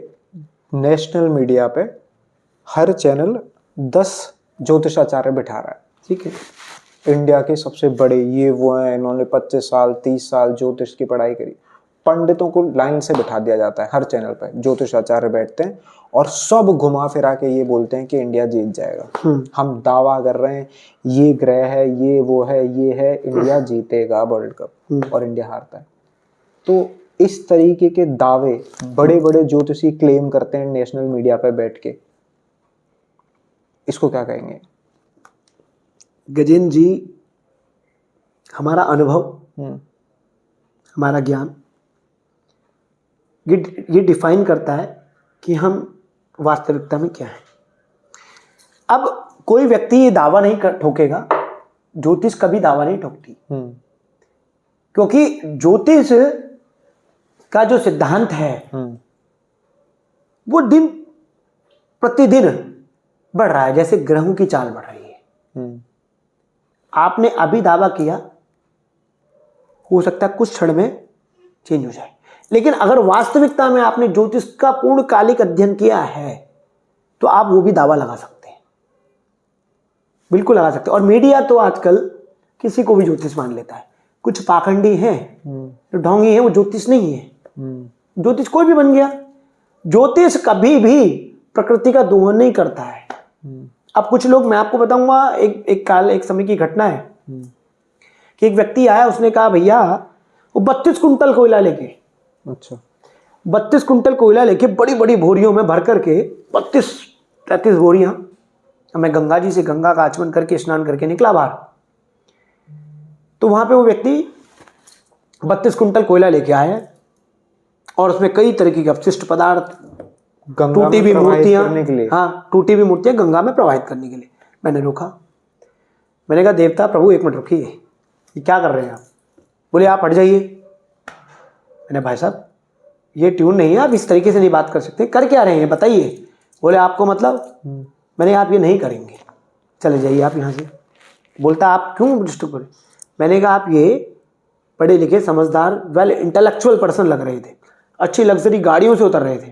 नेशनल मीडिया पे हर चैनल 10 ज्योतिषाचार्य बिठा रहा है। ठीक है, इंडिया के सबसे बड़े ये वो हैं, इन्होंने 25 साल 30 साल ज्योतिष की पढ़ाई करी। पंडितों को लाइन से बिठा दिया जाता है, हर चैनल पे ज्योतिषाचार्य बैठते हैं और सब घुमा फिरा के ये बोलते हैं कि इंडिया जीत जाएगा। हम दावा कर रहे हैं, ये ग्रह है, ये वो है, ये है, इंडिया जीतेगा वर्ल्ड कप, और इंडिया हारता है। तो इस तरीके के दावे बड़े बड़े ज्योतिषी क्लेम करते हैं नेशनल मीडिया पे बैठ के, इसको क्या कहेंगे? गजेंद्र जी, हमारा अनुभव, हमारा ज्ञान ये डिफाइन करता है कि हम वास्तविकता में क्या है। अब कोई व्यक्ति ये दावा नहीं ठोकेगा, ज्योतिष कभी दावा नहीं ठोकती, क्योंकि ज्योतिष का जो सिद्धांत है वो दिन प्रतिदिन बढ़ रहा है, जैसे ग्रहों की चाल बढ़ रही है। आपने अभी दावा किया, हो सकता है कुछ क्षण में चेंज हो जाए, लेकिन अगर वास्तविकता में आपने ज्योतिष का पूर्णकालिक अध्ययन किया है तो आप वो भी दावा लगा सकते हैं, बिल्कुल लगा सकते हैं। और मीडिया तो आजकल किसी को भी ज्योतिष मान लेता है। कुछ पाखंडी हैं, जो ढोंगी हैं, वो ज्योतिष नहीं है, ज्योतिष कोई भी बन गया। ज्योतिष कभी भी प्रकृति का दोहन नहीं करता है। अब कुछ लोग, मैं आपको बताऊंगा, एक समय की घटना है कि एक व्यक्ति आया, उसने कहा भैया वो 32 कुंटल कोयला लेके, अच्छा 32 कुंटल कोयला लेके बड़ी बड़ी बोरियों में भर करके 32-33 बोरियां, मैं गंगा जी से गंगा का आचमन करके स्नान करके निकला बाहर। तो वहां पे वो व्यक्ति 32 कुंटल कोयला लेके आया और उसमें कई तरीके के अपशिष्ट पदार्थ, टूटी हुई मूर्तियां, हाँ टूटी हुई मूर्तियां गंगा में प्रवाहित करने के लिए। मैंने रोका, मैंने कहा देवता प्रभु एक मिनट रुकिए, ये क्या कर रहे हैं आप? बोले आप हट जाइए। मैंने भाई साहब ये ट्यून नहीं है, आप इस तरीके से नहीं बात कर सकते, कर क्या रहे हैं बताइए। बोले आपको मतलब? मैंने आप ये नहीं करेंगे, चले जाइए आप यहाँ से। बोलता आप क्यों डिस्टर्ब करें? मैंने कहा आप ये पढ़े लिखे समझदार वेल इंटेलेक्चुअल पर्सन लग रहे थे, अच्छी लग्जरी गाड़ियों से उतर रहे थे,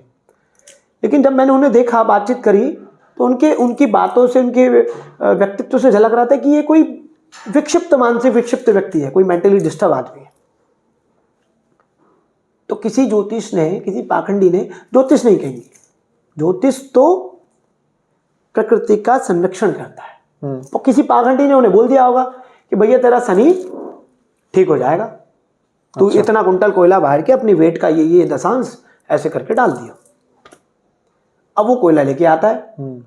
लेकिन जब मैंने उन्हें देखा, बातचीत करी, तो उनकी बातों से, उनके व्यक्तित्व से झलक रहा था कि ये कोई विक्षिप्त मानसिक विक्षिप्त व्यक्ति है, कोई मेंटली डिस्टर्ब आदमी है। तो किसी ज्योतिष ने, किसी पाखंडी ने, ज्योतिष नहीं कहेंगे, ज्योतिष तो प्रकृति का संरक्षण करता है। तो किसी पाखंडी ने उन्हें बोल दिया होगा कि भैया तेरा शनि ठीक हो जाएगा, तू इतना कुंटल कोयला बाहर के अपनी वेट का ये दशांश ऐसे करके डाल दिया। अब वो कोयला लेके आता है।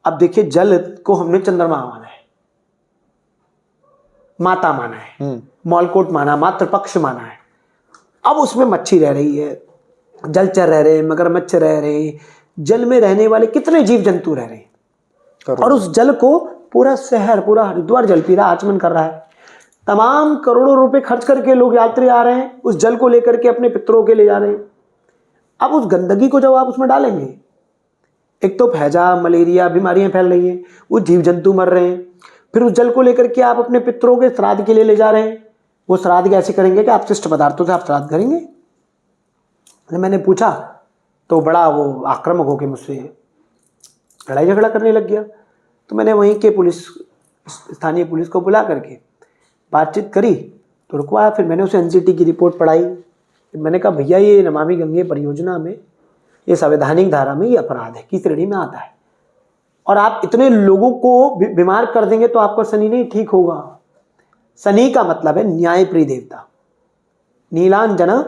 अब देखिए, जल को हमने चंद्रमा माना है, माता माना है, मौलकोट माना, मातृपक्ष माना है। अब उसमें मच्छी रह रही है, जलचर रह रहे हैं, मगरमच्छ रह रहे हैं, जल में रहने वाले कितने जीव जंतु रह रहे हैं, और उस जल को पूरा शहर, पूरा हरिद्वार जल पी रहा, आचमन कर रहा है। तमाम करोड़ों रुपए खर्च करके लोग यात्री आ रहे हैं, उस जल को लेकर के अपने पितरों के ले जा रहे हैं। अब उस गंदगी को जब आप उसमें डालेंगे, एक तो हैजा, मलेरिया, बीमारियां फैल रही हैं, वो जीव जंतु मर रहे हैं। फिर उस जल को लेकर के आप अपने पितरों के श्राद्ध के लिए ले जा रहे हैं। वो श्राद्ध कैसे करेंगे कि अपशिष्ट पदार्थों से आप श्राद्ध करेंगे। मैंने पूछा तो बड़ा वो आक्रामक होकर मुझसे लड़ाई झगड़ा करने लग गया। तो मैंने वहीं के स्थानीय पुलिस को बुला करके बातचीत करी, तो रुकवाया। फिर मैंने उसे एनजीटी की रिपोर्ट पढ़ाई। मैंने कहा भैया ये नमामि गंगे परियोजना में, ये संवैधानिक धारा में ये अपराध है, किस श्रेणी में आता है, और आप इतने लोगों को बीमार कर देंगे तो आपका शनि नहीं ठीक होगा। शनि का मतलब है न्यायप्रिय देवता। नीलांजन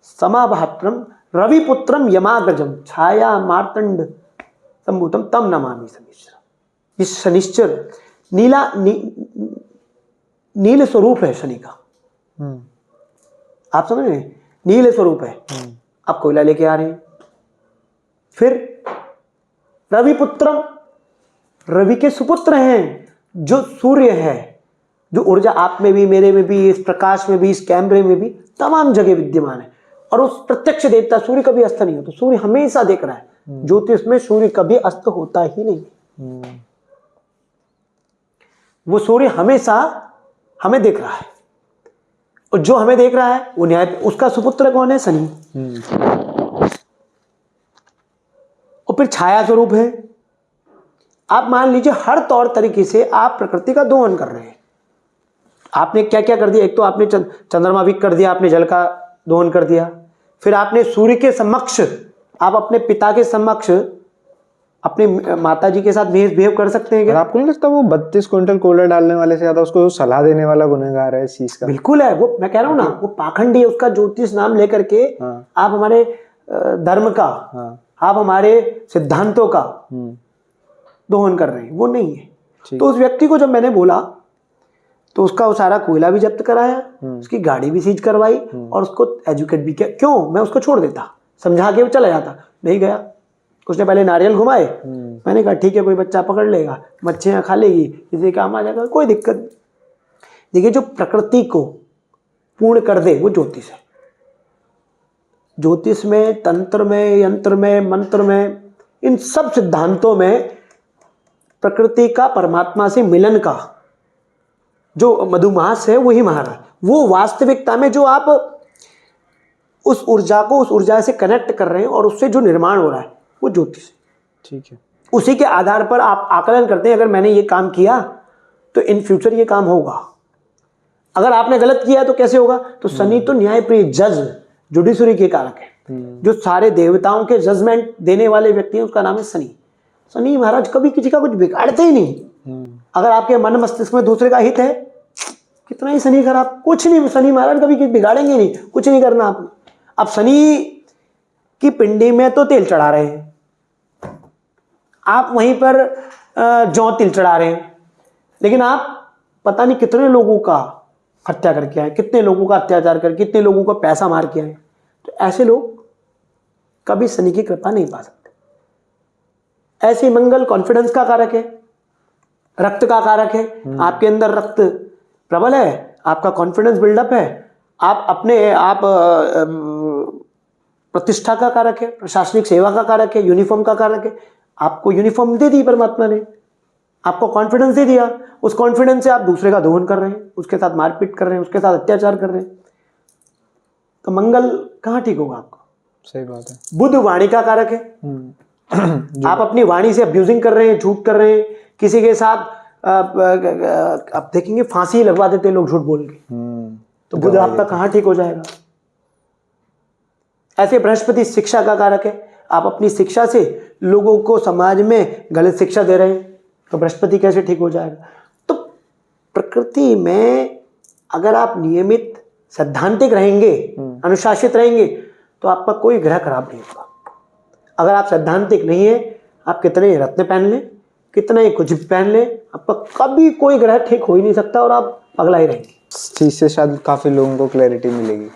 समाभात्रम रविपुत्रम यमाग्रजम छाया मार्तंड संभूतम तम नमामि शनिश्चरम। ये शनिश्चर नील स्वरूप है शनि का। आप समझ रहे हैं, नील स्वरूप है। आप कोयला लेके आ रहे हैं। फिर रवि पुत्रम, रवि के सुपुत्र हैं जो सूर्य है, जो ऊर्जा आप में भी, मेरे में भी, इस प्रकाश में भी, इस कैमरे में भी, तमाम जगह विद्यमान है। और उस प्रत्यक्ष देवता सूर्य कभी अस्त नहीं होता, सूर्य हमेशा देख रहा है। ज्योतिष में सूर्य कभी अस्त होता ही नहीं, वो सूर्य हमेशा हमें देख रहा है। और जो हमें देख रहा है वो न्याय, उसका सुपुत्र कौन है? शनि। और फिर छाया स्वरूप है। आप मान लीजिए हर तौर तरीके से आप प्रकृति का दोहन कर रहे हैं। आपने क्या क्या कर दिया? एक तो आपने चंद्रमा भी कर दिया, आपने जल का दोहन कर दिया। फिर आपने सूर्य के समक्ष, आप अपने पिता के समक्ष अपने माता जी के साथ बिहेव कर सकते हैं क्या? आपको नहीं लगता वो 32 क्विंटल कोयला डालने वाले से ज्यादा उसको सलाह देने वाला गुनहगार है इस चीज का? बिल्कुल है, वो मैं कह रहा हूँ ना, वो पाखंडी है। उसका ज्योतिष नाम लेकर के आप हमारे धर्म का, आप हमारे सिद्धांतों का दोहन कर रहे हैं, वो नहीं है। तो उस व्यक्ति को जब मैंने बोला तो उसका वो सारा कोयला भी जब्त कराया, उसकी गाड़ी भी सीज करवाई और उसको एजुकेट भी किया। क्यों? मैं उसको छोड़ देता, समझा के वो चला जाता, नहीं गया। उसने पहले नारियल घुमाए, मैंने कहा ठीक है, कोई बच्चा पकड़ लेगा, मच्छियाँ खा लेगी, किसी काम आ जाएगा, कोई दिक्कत नहीं। देखिए, जो प्रकृति को पूर्ण कर दे वो ज्योतिष है। ज्योतिष में, तंत्र में, यंत्र में, मंत्र में, इन सब सिद्धांतों में प्रकृति का परमात्मा से मिलन का जो मधुमास है वही महाराज, वो वास्तविकता में जो आप उस ऊर्जा को उस ऊर्जा से कनेक्ट कर रहे हैं और उससे जो निर्माण हो रहा है वो ज्योतिष है। ठीक है। उसी के आधार पर आप आकलन करते हैं, अगर मैंने ये काम किया तो इन फ्यूचर ये काम होगा, अगर आपने गलत किया तो कैसे होगा? तो शनि तो न्यायप्रिय, जज, जुडिशरी के कारक है, जो सारे देवताओं के जजमेंट देने वाले व्यक्ति हैं, उसका नाम है शनि। शनि महाराज कभी किसी का कुछ बिगाड़ते ही नहीं। अगर आपके मन मस्तिष्क में दूसरे का हित है, कितना ही शनि खराब, कुछ नहीं, शनि महाराज कभी बिगाड़ेंगे नहीं, कुछ नहीं करना आपने। अब शनि की पिंडी में तो तेल चढ़ा रहे हैं, आप वहीं पर जौ तिल चढ़ा रहे हैं, लेकिन आप पता नहीं कितने लोगों का हत्या करके आए, कितने लोगों का अत्याचार करके, कितने लोगों का पैसा मार के आए। तो ऐसे लोग कभी शनि की कृपा नहीं पा सकते। ऐसे मंगल कॉन्फिडेंस का कारक है, रक्त का कारक है। आपके अंदर रक्त प्रबल है, आपका कॉन्फिडेंस बिल्डअप है, आप अपने आप प्रतिष्ठा का कारक है, प्रशासनिक सेवा का कारक है, यूनिफॉर्म का कारक है। आपको यूनिफॉर्म दे दी परमात्मा ने, आपको कॉन्फिडेंस दे दिया, उस कॉन्फिडेंस से आप दूसरे का दोहन कर रहे हैं, उसके साथ मारपीट कर रहे हैं, उसके साथ अत्याचार कर रहे हैं, तो मंगल कहाँ ठीक होगा आपका? सही बात है। बुध वाणी का कारक है। आप अपनी वाणी से अब्यूजिंग कर रहे हैं, झूठ कर रहे हैं किसी के साथ। आप देखेंगे फांसी लगवा देते हैं लोग झूठ बोल के, तो बुध आपका कहाँ ठीक हो जाएगा? ऐसे बृहस्पति शिक्षा का कारक है। आप अपनी शिक्षा से लोगों को समाज में गलत शिक्षा दे रहे हैं, तो बृहस्पति कैसे ठीक हो जाएगा? तो प्रकृति में अगर आप नियमित सैद्धांतिक रहेंगे, अनुशासित रहेंगे, तो आपका कोई ग्रह खराब नहीं होगा। अगर आप सैद्धांतिक नहीं है, आप कितने रत्न पहन लें, कितने ही कुछ भी पहन लें, आपका कभी कोई ग्रह ठीक हो ही नहीं सकता और आप पगला ही रहेंगे। इस चीज से शायद काफी लोगों को क्लैरिटी मिलेगी।